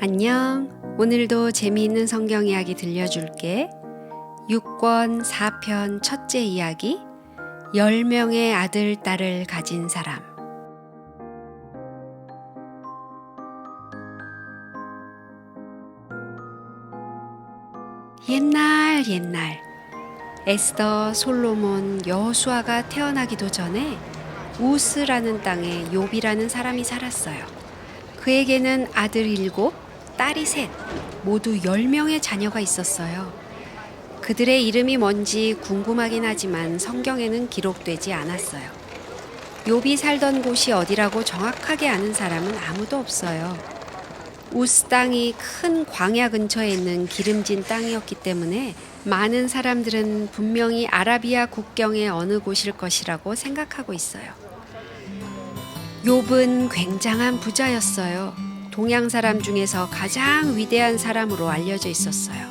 안녕. 오늘도 재미있는 성경 이야기 들려줄게. 6권 4편 첫째 이야기 10명의 아들, 딸을 가진 사람. 옛날 에스더, 솔로몬, 여호수아가 태어나기도 전에 우스라는 땅에 욥이라는 사람이 살았어요. 그에게는 아들 7, 딸이 3, 모두 10명의 자녀가 있었어요. 그들의 이름이 뭔지 궁금하긴 하지만 성경에는 기록되지 않았어요. 욥이 살던 곳이 어디라고 정확하게 아는 사람은 아무도 없어요. 우스 땅이 큰 광야 근처에 있는 기름진 땅이었기 때문에 많은 사람들은 분명히 아라비아 국경의 어느 곳일 것이라고 생각하고 있어요. 욥은 굉장한 부자였어요. 동양 사람 중에서 가장 위대한 사람으로 알려져 있었어요.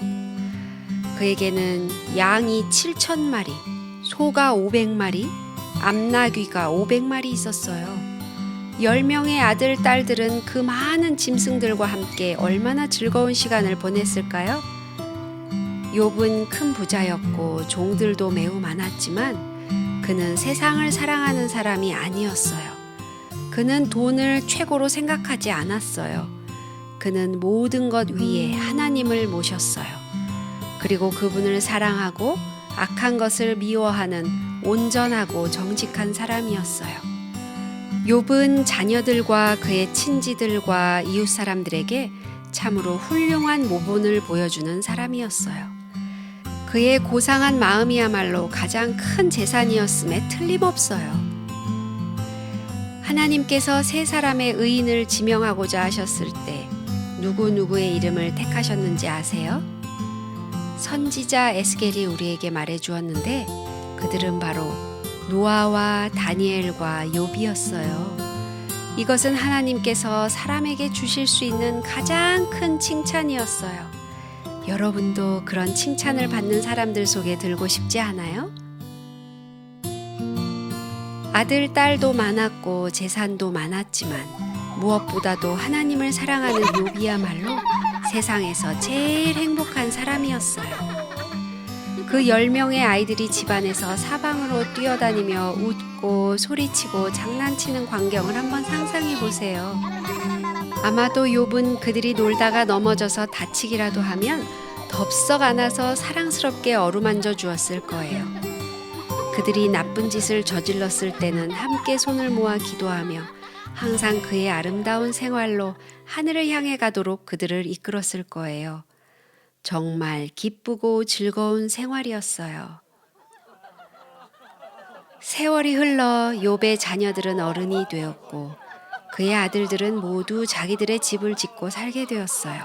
그에게는 양이 7,000마리, 소가 500마리, 암나귀가 500마리 있었어요. 10명의 아들, 딸들은 그 많은 짐승들과 함께 얼마나 즐거운 시간을 보냈을까요? 욥은 큰 부자였고 종들도 매우 많았지만 그는 세상을 사랑하는 사람이 아니었어요. 그는 돈을 최고로 생각하지 않았어요. 그는 모든 것 위에 하나님을 모셨어요. 그리고 그분을 사랑하고 악한 것을 미워하는 온전하고 정직한 사람이었어요. 욥은 자녀들과 그의 친지들과 이웃 사람들에게 참으로 훌륭한 모본을 보여주는 사람이었어요. 그의 고상한 마음이야말로 가장 큰 재산이었음에 틀림없어요. 하나님께서 세 사람의 의인을 지명하고자 하셨을 때 누구누구의 이름을 택하셨는지 아세요? 선지자 에스겔이 우리에게 말해주었는데 그들은 바로 노아와 다니엘과 욥이었어요. 이것은 하나님께서 사람에게 주실 수 있는 가장 큰 칭찬이었어요. 여러분도 그런 칭찬을 받는 사람들 속에 들고 싶지 않아요? 아들, 딸도 많았고 재산도 많았지만 무엇보다도 하나님을 사랑하는 욥이야말로 세상에서 제일 행복한 사람이었어요. 그 10명의 아이들이 집안에서 사방으로 뛰어다니며 웃고 소리치고 장난치는 광경을 한번 상상해 보세요. 아마도 욥은 그들이 놀다가 넘어져서 다치기라도 하면 덥석 안아서 사랑스럽게 어루만져 주었을 거예요. 그들이 나쁜 짓을 저질렀을 때는 함께 손을 모아 기도하며 항상 그의 아름다운 생활로 하늘을 향해 가도록 그들을 이끌었을 거예요. 정말 기쁘고 즐거운 생활이었어요. 세월이 흘러 욥의 자녀들은 어른이 되었고 그의 아들들은 모두 자기들의 집을 짓고 살게 되었어요.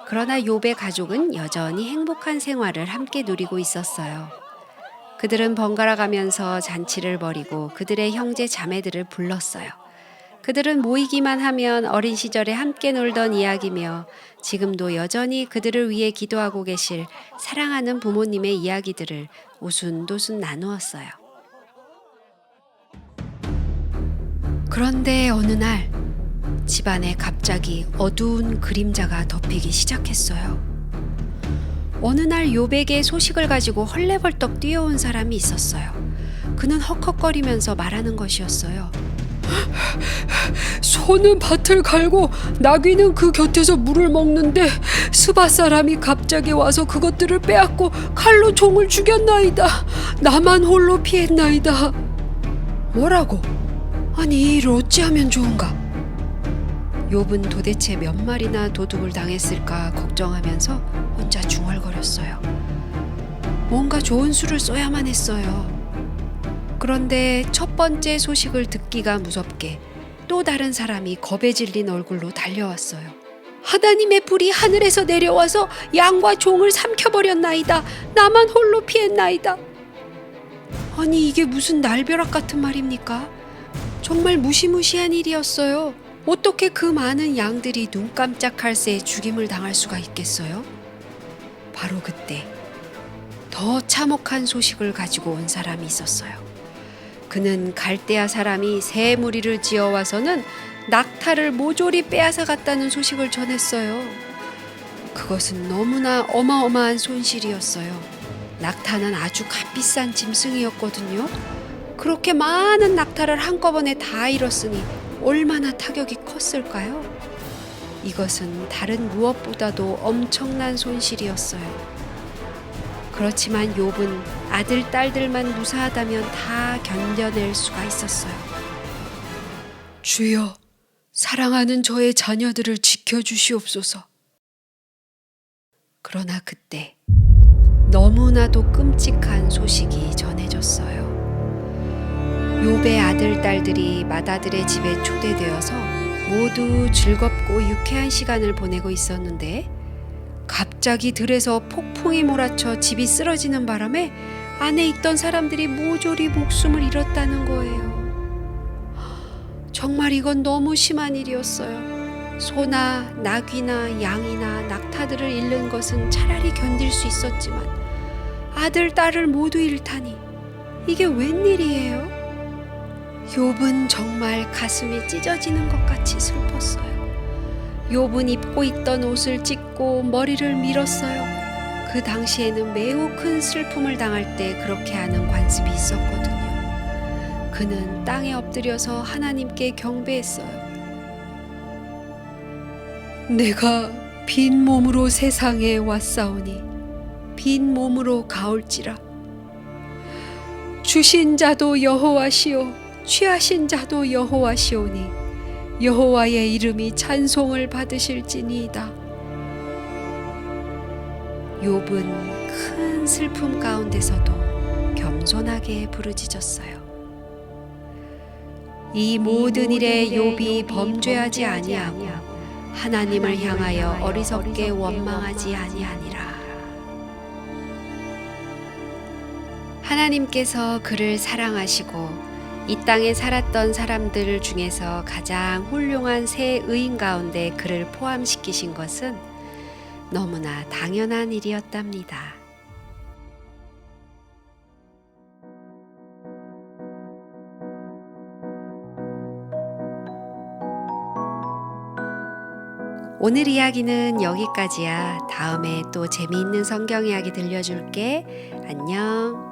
그러나 욥의 가족은 여전히 행복한 생활을 함께 누리고 있었어요. 그들은 번갈아 가면서 잔치를 벌이고 그들의 형제 자매들을 불렀어요. 그들은 모이기만 하면 어린 시절에 함께 놀던 이야기며 지금도 여전히 그들을 위해 기도하고 계실 사랑하는 부모님의 이야기들을 오순도순 나누었어요. 그런데 어느 날 집안에 갑자기 어두운 그림자가 덮이기 시작했어요. 어느 날 욥에게 소식을 가지고 헐레벌떡 뛰어온 사람이 있었어요. 그는 헉헉거리면서 말하는 것이었어요. 소는 밭을 갈고 나귀는 그 곁에서 물을 먹는데 스바 사람이 갑자기 와서 그것들을 빼앗고 칼로 종을 죽였나이다. 나만 홀로 피했나이다. 뭐라고? 아니 이 일을 어찌하면 좋은가? 욥은 도대체 몇 마리나 도둑을 당했을까 걱정하면서 혼자 중얼거렸어요. 뭔가 좋은 수를 써야만 했어요. 그런데 첫 번째 소식을 듣기가 무섭게 또 다른 사람이 겁에 질린 얼굴로 달려왔어요. 하나님의 불이 하늘에서 내려와서 양과 종을 삼켜버렸나이다. 나만 홀로 피했나이다. 아니 이게 무슨 날벼락 같은 말입니까? 정말 무시무시한 일이었어요. 어떻게 그 많은 양들이 눈 깜짝할 새에 죽임을 당할 수가 있겠어요? 바로 그때 더 참혹한 소식을 가지고 온 사람이 있었어요. 그는 갈대아 사람이 새 무리를 지어와서는 낙타를 모조리 빼앗아 갔다는 소식을 전했어요. 그것은 너무나 어마어마한 손실이었어요. 낙타는 아주 값비싼 짐승이었거든요. 그렇게 많은 낙타를 한꺼번에 다 잃었으니 얼마나 타격이 컸을까요? 이것은 다른 무엇보다도 엄청난 손실이었어요. 그렇지만 욥은 아들, 딸들만 무사하다면 다 견뎌낼 수가 있었어요. 주여, 사랑하는 저의 자녀들을 지켜주시옵소서. 그러나 그때 너무나도 끔찍한 소식이 전해졌어요. 욥의 아들, 딸들이 맏아들의 집에 초대되어서 모두 즐겁고 유쾌한 시간을 보내고 있었는데 갑자기 들에서 폭풍이 몰아쳐 집이 쓰러지는 바람에 안에 있던 사람들이 모조리 목숨을 잃었다는 거예요. 정말 이건 너무 심한 일이었어요. 소나 나귀나 양이나 낙타들을 잃는 것은 차라리 견딜 수 있었지만 아들, 딸을 모두 잃다니 이게 웬일이에요? 욥은 정말 가슴이 찢어지는 것 같이 슬펐어요. 욥은 입고 있던 옷을 찢고 머리를 밀었어요. 그 당시에는 매우 큰 슬픔을 당할 때 그렇게 하는 관습이 있었거든요. 그는 땅에 엎드려서 하나님께 경배했어요. 내가 빈 몸으로 세상에 왔사오니 빈 몸으로 가올지라. 주신 자도 여호와시오, 취하신 자도 여호와시오니 여호와의 이름이 찬송을 받으실지니이다. 욥은 큰 슬픔 가운데서도 겸손하게 부르짖었어요. 이 모든 일에 욥이 범죄하지 아니하고 하나님을 향하여 어리석게 원망하지 아니하니라. 하나님께서 그를 사랑하시고 이 땅에 살았던 사람들 중에서 가장 훌륭한 세 의인 가운데 그를 포함시키신 것은 너무나 당연한 일이었답니다. 오늘 이야기는 여기까지야. 다음에 또 재미있는 성경 이야기 들려줄게. 안녕.